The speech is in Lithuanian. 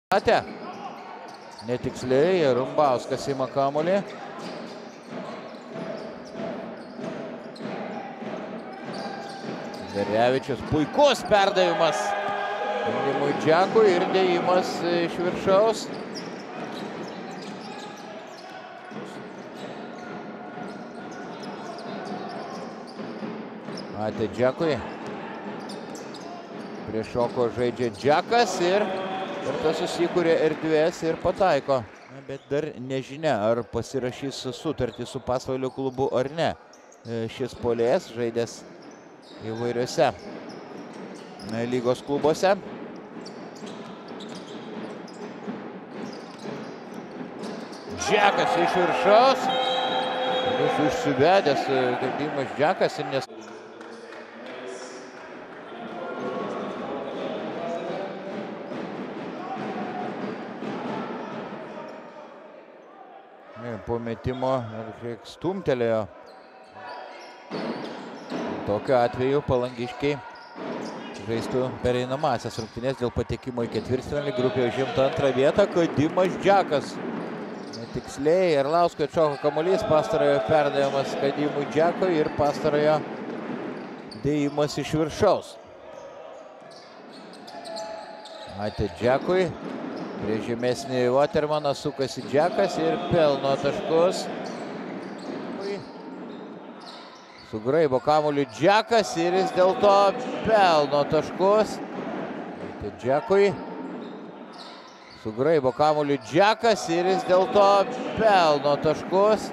Ate. Netiksliai, Rumbauskas ima kamuolį. Berevičius puikus perdavimas Indimui Džekui ir dėjimas iš viršaus. Ate Džekui. Prie šoko žaidžia Džekas ir kartu susikūrė erdvės ir pataiko. Bet dar nežinia, ar pasirašys sutartį su Pasvalio klubu ar ne. Šis puolėjas žaidęs įvairiuose lygos klubuose. Džekas iš viršaus. Bus užsivedęs Dimas Džekas ir nes... Po metimo stumtelėjo. Tokiu atveju palangiškiai žaistų pereinamąsias rungtynes dėl patekimo į ketvirtfinalį. Grupėje užimta antrą vietą, kad Dimas Džekas. Tiksliai Arlauskui atšoko kamuolys, pastarojo perdavimas Kadimui Džekui ir pastarojo dėjimas iš viršaus. Ate Džekui. Prie žemesnį Watermaną sukasi Džekas ir pelno taškus. Sugraibo kamuolį Džekas ir jis dėl to pelno taškus. Ate Džekui. Sugraibo kamuolį Džekas ir jis dėl to pelno taškus.